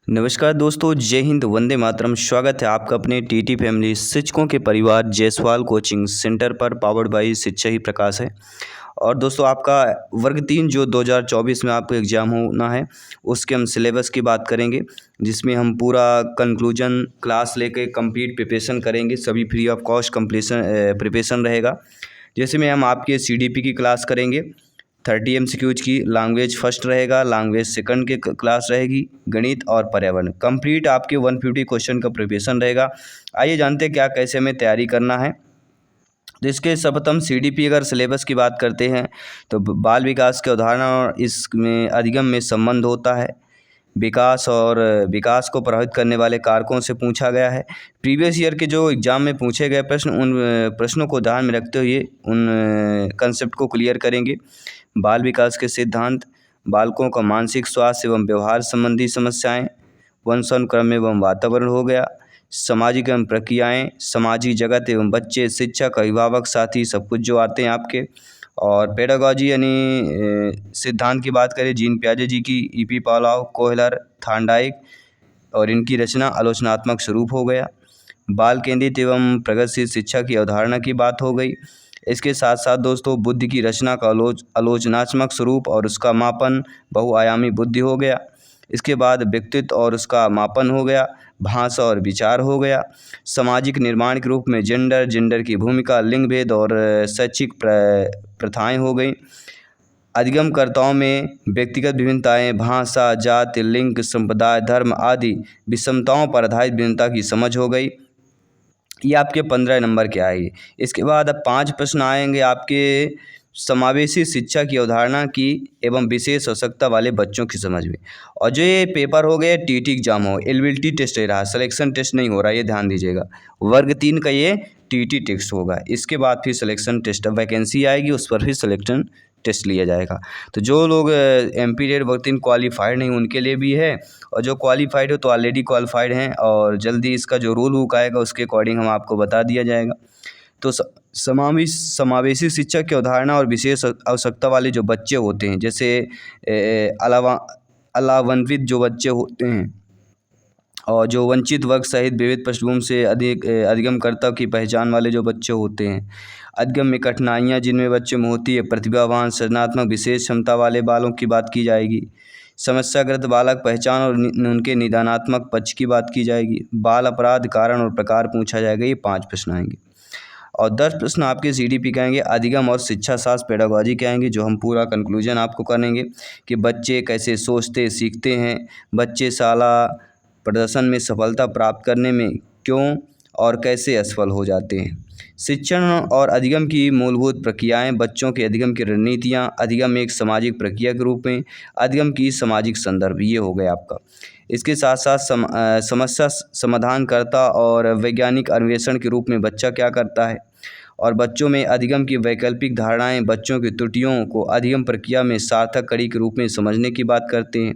नमस्कार दोस्तों, जय हिंद, वंदे मातरम। स्वागत है आपका अपने टीटी फैमिली शिक्षकों के परिवार जायसवाल कोचिंग सेंटर पर, पावर्ड बाय शिक्षा ही प्रकाश है। और दोस्तों, आपका वर्ग 3 जो 2024 में आपका एग्ज़ाम होना है, उसके हम सिलेबस की बात करेंगे, जिसमें हम पूरा कंक्लूजन क्लास लेके कंप्लीट प्रिपरेशन करेंगे। सभी फ्री ऑफ कॉस्ट प्रिपरेशन रहेगा। जैसे में हम आपके सीडीपी की क्लास करेंगे, 30 एमसीक्यूज की। लैंग्वेज फर्स्ट रहेगा, लैंग्वेज सेकंड के क्लास रहेगी, गणित और पर्यावरण। कंप्लीट आपके 150 क्वेश्चन का प्रिपरेशन रहेगा। आइए जानते हैं क्या कैसे हमें तैयारी करना है। तो इसके सर्वप्रथम सीडीपी अगर सिलेबस की बात करते हैं तो बाल विकास के अवधारणा और इसमें अधिगम में संबंध होता है। विकास को प्रभावित करने वाले कारकों से पूछा गया है। प्रीवियस ईयर के जो एग्ज़ाम में पूछे गए प्रश्न, उन प्रश्नों को ध्यान में रखते हुए उन कंसेप्ट को क्लियर करेंगे। बाल विकास के सिद्धांत, बालकों का मानसिक स्वास्थ्य एवं व्यवहार संबंधी समस्याएं, वंशानुक्रम एवं वातावरण हो गया, सामाजिक एवं प्रक्रियाएँ, सामाजिक जगत एवं बच्चे, शिक्षक, अभिभावक, साथी सब कुछ जो आते हैं आपके। और पेडागॉजी यानी सिद्धांत की बात करें, जीन पियाजे जी की, ईपी पावलोव, कोहलर, थार्नडाइक और इनकी रचना आलोचनात्मक स्वरूप हो गया। बाल केंद्रित एवं प्रगतिशील शिक्षा की अवधारणा की बात हो गई। इसके साथ साथ दोस्तों, बुद्धि की रचना का आलोचनात्मक स्वरूप और उसका मापन, बहुआयामी बुद्धि हो गया। इसके बाद व्यक्तित्व और उसका मापन हो गया, भाषा और विचार हो गया। सामाजिक निर्माण के रूप में जेंडर की भूमिका, लिंग भेद और शैक्षिक प्रथाएं हो गई। अधिगमकर्ताओं में व्यक्तिगत विभिन्नताएं, भाषा, जाति, लिंग, संप्रदाय, धर्म आदि विषमताओं पर आधारित भिन्नता की समझ हो गई। ये आपके 15 नंबर के आएगी। इसके बाद अब 5 प्रश्न आएंगे आपके समावेशी शिक्षा की अवधारणा की एवं विशेष आवश्यकता वाले बच्चों की समझ में। और जो ये पेपर हो गए टीटी एग्जाम हो, एलबीटी टेस्ट ले रहा है, सिलेक्शन टेस्ट नहीं हो रहा है, ये ध्यान दीजिएगा। वर्ग 3 का ये टीटी टेस्ट होगा। इसके बाद फिर सिलेक्शन टेस्ट, वैकेंसी आएगी, उस पर फिर सिलेक्शन टेस्ट लिया जाएगा। तो जो लोग एमपी डेट वर्ग 3 क्वालिफाइड नहीं, उनके लिए भी है, और जो क्वालिफाइड हो तो ऑलरेडी क्वालिफाइड हैं। और जल्दी इसका जो रूल बुक आएगा उसके अकॉर्डिंग हम आपको बता दिया जाएगा। तो समावेशी शिक्षा की अवधारणा और विशेष आवश्यकता वाले जो बच्चे होते हैं, जैसे अलावंवित जो बच्चे होते हैं और जो वंचित वर्ग सहित विविध पृष्ठभूमि से अधिगमकर्ता की पहचान वाले जो बच्चे होते हैं, अधिगम में कठिनाइयाँ जिनमें बच्चे में होती है, प्रतिभावान, सृजनात्मक, विशेष क्षमता वाले बालों की बात की जाएगी। समस्याग्रस्त बालक पहचान और उनके निदानात्मक पक्ष की बात की जाएगी। बाल अपराध कारण और प्रकार पूछा जाएगा। ये 5 प्रश्न आएंगे। और 10 प्रश्न आपके सीडीपी के आएंगे, अधिगम और शिक्षा शास्त्र पेडागॉजी के आएंगे, जो हम पूरा कंक्लूजन आपको करेंगे कि बच्चे कैसे सोचते सीखते हैं, बच्चे शाला प्रदर्शन में सफलता प्राप्त करने में क्यों और कैसे असफल हो जाते हैं। शिक्षण और अधिगम की मूलभूत प्रक्रियाएं, बच्चों के अधिगम की रणनीतियां, अधिगम एक सामाजिक प्रक्रिया के रूप में, अधिगम की सामाजिक संदर्भ, ये हो गया आपका। इसके साथ साथ समस्या समाधानकर्ता और वैज्ञानिक अन्वेषण के रूप में बच्चा क्या करता है, और बच्चों में अधिगम की वैकल्पिक धारणाएं, बच्चों की त्रुटियों को अधिगम प्रक्रिया में सार्थक कड़ी के रूप में समझने की बात करते हैं।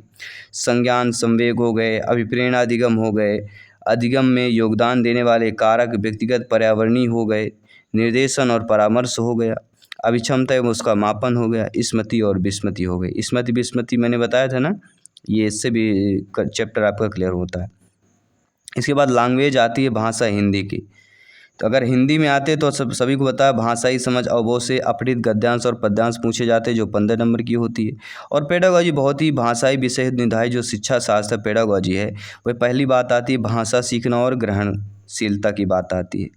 संज्ञान संवेग हो गए, अभिप्रेरणा अधिगम हो गए, अधिगम में योगदान देने वाले कारक व्यक्तिगत पर्यावरणीय हो गए, निर्देशन और परामर्श हो गया, अभिक्षमता एवं उसका मापन हो गया, स्मृति और विस्मृति हो गई। स्मृति विस्मृति मैंने बताया था ना, ये इससे भी चैप्टर आपका क्लियर होता है। इसके बाद लैंग्वेज आती है, भाषा हिंदी की। तो अगर हिंदी में आते तो सभी को पता है, भाषाई समझ अवबोध से अपहृत गद्यांश और पद्यांश पूछे जाते हैं, जो 15 नंबर की होती है। और पेडागॉजी बहुत ही भाषाई विषय निधाई जो शिक्षा शास्त्र पेडागॉजी है, वह पहली बात आती है भाषा सीखना और ग्रहणशीलता की बात आती है।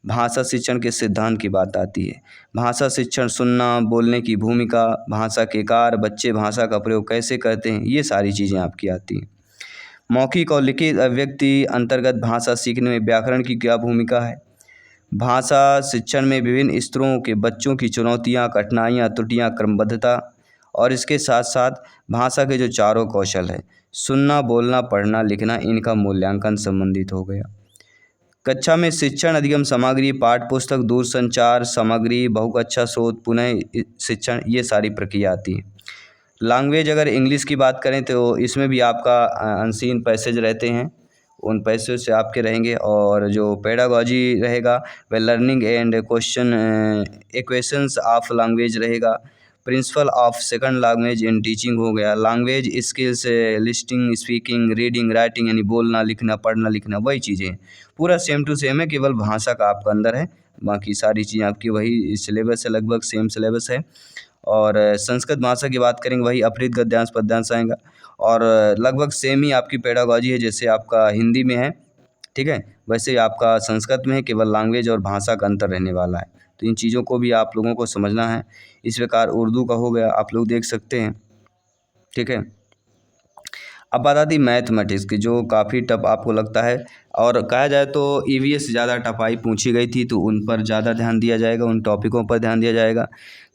भाषा शिक्षण के सिद्धांत की बात आती है। भाषा शिक्षण, सुनना, बोलने की भूमिका, भाषा के कार्य, बच्चे भाषा का प्रयोग कैसे करते हैं, ये सारी चीज़ें आपकी आती हैं। मौखिक और लिखित अभिव्यक्ति अंतर्गत भाषा सीखने में व्याकरण की क्या भूमिका है। भाषा शिक्षण में विभिन्न स्तरों के बच्चों की चुनौतियाँ, कठिनाइयाँ, त्रुटियाँ, क्रमबद्धता, और इसके साथ साथ भाषा के जो चारों कौशल है, सुनना, बोलना, पढ़ना, लिखना, इनका मूल्यांकन संबंधित हो गया। कक्षा में शिक्षण अधिगम सामग्री, पाठ्य पुस्तक, दूरसंचार सामग्री, बहुकक्षा स्रोत, पुनः शिक्षण, ये सारी प्रक्रिया आती है। लैंग्वेज अगर इंग्लिश की बात करें तो इसमें भी आपका अनसीन पैसेज रहते हैं, उन पैसे से आपके रहेंगे। और जो पेडागॉजी रहेगा वह learning and question equations of language रहेगा। Principle of second language in teaching हो गया, language skills listening speaking reading writing यानी बोलना लिखना पढ़ना लिखना वही चीज़ें पूरा सेम टू सेम है, केवल भाषा का आपका अंदर है, बाकी सारी चीज़ें आपकी वही सिलेबस है, लगभग सेम सिलेबस है। और संस्कृत भाषा की बात करेंगे वही अपहृत गद्यांश पद्यांश आएगा और लगभग सेम ही आपकी पेडागॉजी है जैसे आपका हिंदी में है, ठीक है, वैसे ही आपका संस्कृत में है, केवल लैंग्वेज और भाषा का अंतर रहने वाला है। तो इन चीज़ों को भी आप लोगों को समझना है। इस प्रकार उर्दू का हो गया, आप लोग देख सकते हैं, ठीक है। अब बात आती मैथमेटिक्स की जो काफ़ी टफ आपको लगता है और कहा जाए तो ईवीएस से ज़्यादा टफाई पूछी गई थी तो उन पर ज़्यादा ध्यान दिया जाएगा, उन टॉपिकों पर ध्यान दिया जाएगा।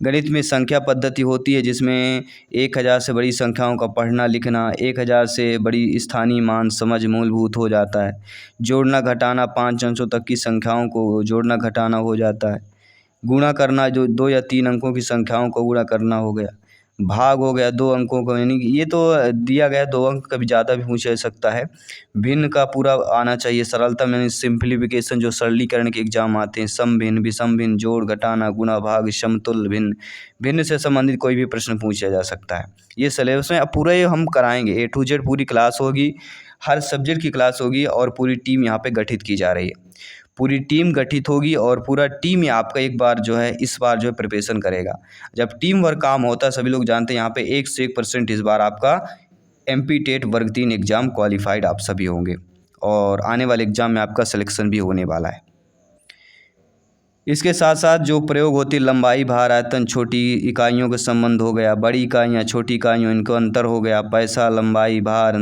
गणित में संख्या पद्धति होती है जिसमें 1000 से बड़ी संख्याओं का पढ़ना लिखना, 1000 से बड़ी स्थानीय मान समझ मूलभूत हो जाता है। जोड़ना घटाना 5 अंशों तक की संख्याओं को जोड़ना घटाना हो जाता है। गुणा करना जो 2 या 3 अंकों की संख्याओं को गुणा करना हो गया। भाग हो गया 2 अंकों का, यानी कि ये तो दिया गया 2 अंक, कभी ज़्यादा भी पूछा जा सकता है। भिन्न का पूरा आना चाहिए, सरलता यानी सिंप्लीफिकेशन जो सरलीकरण के एग्जाम आते हैं, सम भिन्न विषम भिन्न जोड़ घटाना गुणा भाग समतुल्य भिन्न, भिन्न से संबंधित कोई भी प्रश्न पूछा जा सकता है। ये सिलेबस में अब पूरा ये हम कराएंगे, A to Z पूरी क्लास होगी, हर सब्जेक्ट की क्लास होगी और पूरी टीम यहाँ पे गठित की जा रही है। पूरी टीम गठित होगी और पूरा टीम ही आपका एक बार जो है इस बार जो है प्रिपरेशन करेगा। जब टीम वर्क काम होता है सभी लोग जानते हैं यहाँ पे 1 से 1% इस बार आपका MP टेट वर्ग 3 एग्ज़ाम क्वालिफाइड आप सभी होंगे और आने वाले एग्ज़ाम में आपका सिलेक्शन भी होने वाला है। इसके साथ साथ जो प्रयोग होती है लंबाई भार आयतन छोटी इकाइयों का संबंध हो गया, बड़ी इकाइयाँ छोटी इकाइयों इनको अंतर हो गया, पैसा लंबाई भार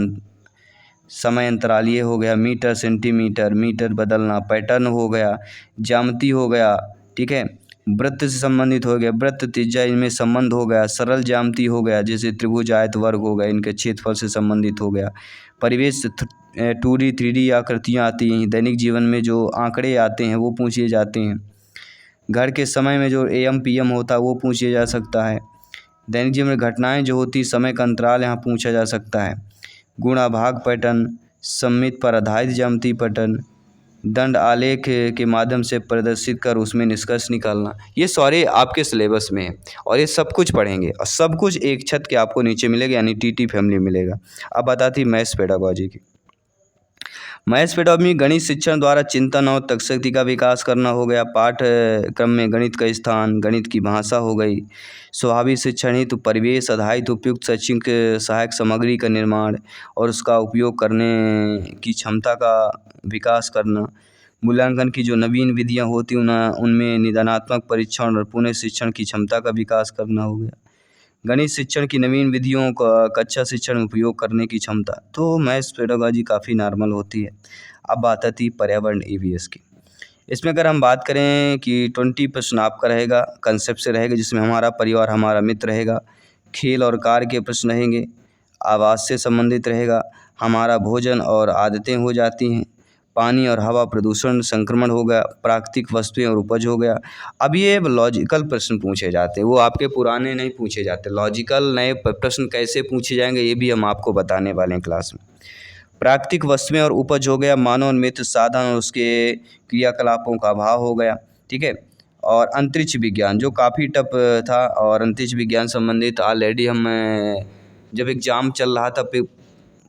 समय अंतराल ये हो गया, मीटर सेंटीमीटर मीटर बदलना, पैटर्न हो गया, ज्यामिति हो गया, ठीक है, वृत्त से संबंधित हो गया, वृत्त त्रिज्या इनमें संबंध हो गया, सरल ज्यामिति हो गया जैसे त्रिभुज आयत वर्ग हो गया, इनके क्षेत्रफल से संबंधित हो गया, परिवेश 2D 3D आकृतियाँ आती हैं, दैनिक जीवन में जो आंकड़े आते हैं वो पूछे जाते हैं, घर के समय में जो AM PM होता है वो पूछा जा सकता है, दैनिक जीवन में घटनाएं जो होती समय का अंतराल यहाँ पूछा जा सकता है, गुणा भाग पैटर्न, सममित पर आधारित ज्यामिति पैटर्न, दंड आलेख के माध्यम से प्रदर्शित कर उसमें निष्कर्ष निकालना, ये सारे आपके सिलेबस में है और ये सब कुछ पढ़ेंगे और सब कुछ एक छत के आपको नीचे मिलेगा यानी TT फैमिली मिलेगा। अब बताती मैथ्स पेडागॉजी की। मैथ्स पेडागॉजी में गणित शिक्षण द्वारा चिंतन और तर्कशक्ति का विकास करना हो गया, पाठ्यक्रम में गणित का स्थान, गणित की भाषा हो गई, स्वाभाविक शिक्षण हेतु परिवेश आधारित उपयुक्त शैक्षणिक सहायक सामग्री का निर्माण और उसका उपयोग करने की क्षमता का विकास करना, मूल्यांकन की जो नवीन विधियाँ होती उनमें निदानात्मक परीक्षण और पुनः शिक्षण की क्षमता का विकास करना हो गया, गणित शिक्षण की नवीन विधियों का कक्षा शिक्षण में उपयोग करने की क्षमता। तो मैथ्स पेडागॉजी काफ़ी नॉर्मल होती है। अब बात आती है पर्यावरण EVS की। इसमें अगर हम बात करें कि 20% आपका रहेगा कंसेप्ट से रहेगा जिसमें हमारा परिवार हमारा मित्र रहेगा, खेल और कार्य के प्रश्न रहेंगे, आवास से संबंधित रहेगा, हमारा भोजन और आदतें हो जाती हैं, पानी और हवा प्रदूषण संक्रमण हो गया, प्राकृतिक वस्तुएं और उपज हो गया। अब ये लॉजिकल प्रश्न पूछे जाते हैं, वो आपके पुराने नहीं पूछे जाते, लॉजिकल नए प्रश्न कैसे पूछे जाएंगे ये भी हम आपको बताने वाले हैं क्लास में। प्राकृतिक वस्तुएं और उपज हो गया, मानवनिर्मित साधन और उसके क्रियाकलापों का अभाव हो गया, ठीक है, और अंतरिक्ष विज्ञान जो काफ़ी टफ था और अंतरिक्ष विज्ञान संबंधित ऑलरेडी हम जब एग्ज़ाम चल रहा था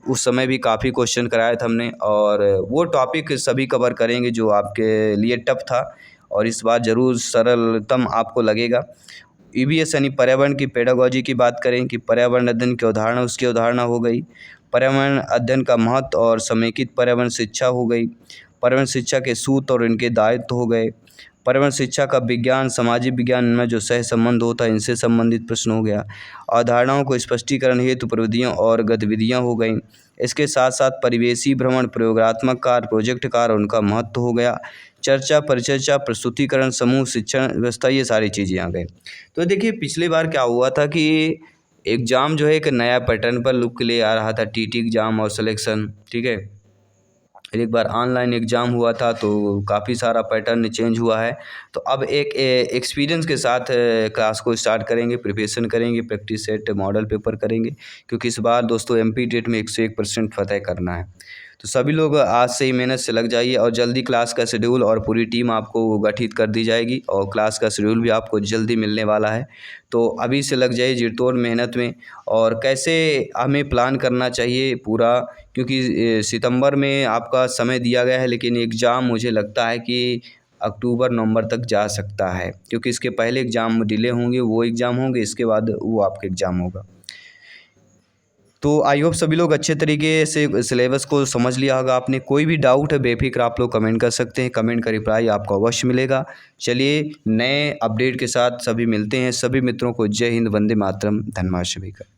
उस समय भी काफ़ी क्वेश्चन कराया था हमने और वो टॉपिक सभी कवर करेंगे जो आपके लिए टफ था और इस बार ज़रूर सरलतम आपको लगेगा। EVS यानी पर्यावरण की पेडागॉजी की बात करें कि पर्यावरण अध्ययन की अवधारणा उसकी अवधारणा हो गई, पर्यावरण अध्ययन का महत्व और समेकित पर्यावरण शिक्षा हो गई, पर्यावरण शिक्षा के सूत्र और इनके दायित्व हो गए, पर्यावरण शिक्षा का विज्ञान सामाजिक विज्ञान में जो सह संबंध होता है इनसे संबंधित प्रश्न हो गया, अवधारणाओं को स्पष्टीकरण हेतु प्रविधियाँ और गतिविधियाँ हो गई, इसके साथ साथ परिवेशी भ्रमण प्रयोगात्मक कार्य प्रोजेक्ट कार्य उनका महत्व हो गया, चर्चा परिचर्चा प्रस्तुतिकरण समूह शिक्षण व्यवस्था ये सारी चीज़ें आ गई। तो देखिए पिछली बार क्या हुआ था कि एग्ज़ाम जो है एक नया पैटर्न पर लुक के लिए आ रहा था, TT एग्ज़ाम और सिलेक्शन, ठीक है, एक बार ऑनलाइन एग्ज़ाम हुआ था तो काफ़ी सारा पैटर्न चेंज हुआ है। तो अब एक एक्सपीरियंस के साथ क्लास को स्टार्ट करेंगे, प्रिपरेशन करेंगे, प्रैक्टिस सेट मॉडल पेपर करेंगे क्योंकि इस बार दोस्तों MP टेट में 101% फतह करना है। तो सभी लोग आज से ही मेहनत से लग जाइए और जल्दी क्लास का शेड्यूल और पूरी टीम आपको गठित कर दी जाएगी और क्लास का शेड्यूल भी आपको जल्दी मिलने वाला है। तो अभी से लग जाइए जी-तोड़ मेहनत में। और कैसे हमें प्लान करना चाहिए पूरा, क्योंकि सितंबर में आपका समय दिया गया है, लेकिन एग्ज़ाम मुझे लगता है कि अक्टूबर नवंबर तक जा सकता है, क्योंकि इसके पहले एग्ज़ाम डिले होंगे, वो एग्ज़ाम होंगे, इसके बाद वो आपका एग्ज़ाम होगा। तो आई होप सभी लोग अच्छे तरीके से सिलेबस को समझ लिया होगा आपने। कोई भी डाउट है बेफिक्र आप लोग कमेंट कर सकते हैं, कमेंट का रिप्लाई आपको अवश्य मिलेगा। चलिए नए अपडेट के साथ सभी मिलते हैं। सभी मित्रों को जय हिंद, वंदे मातरम, धन्यवाद सभी का।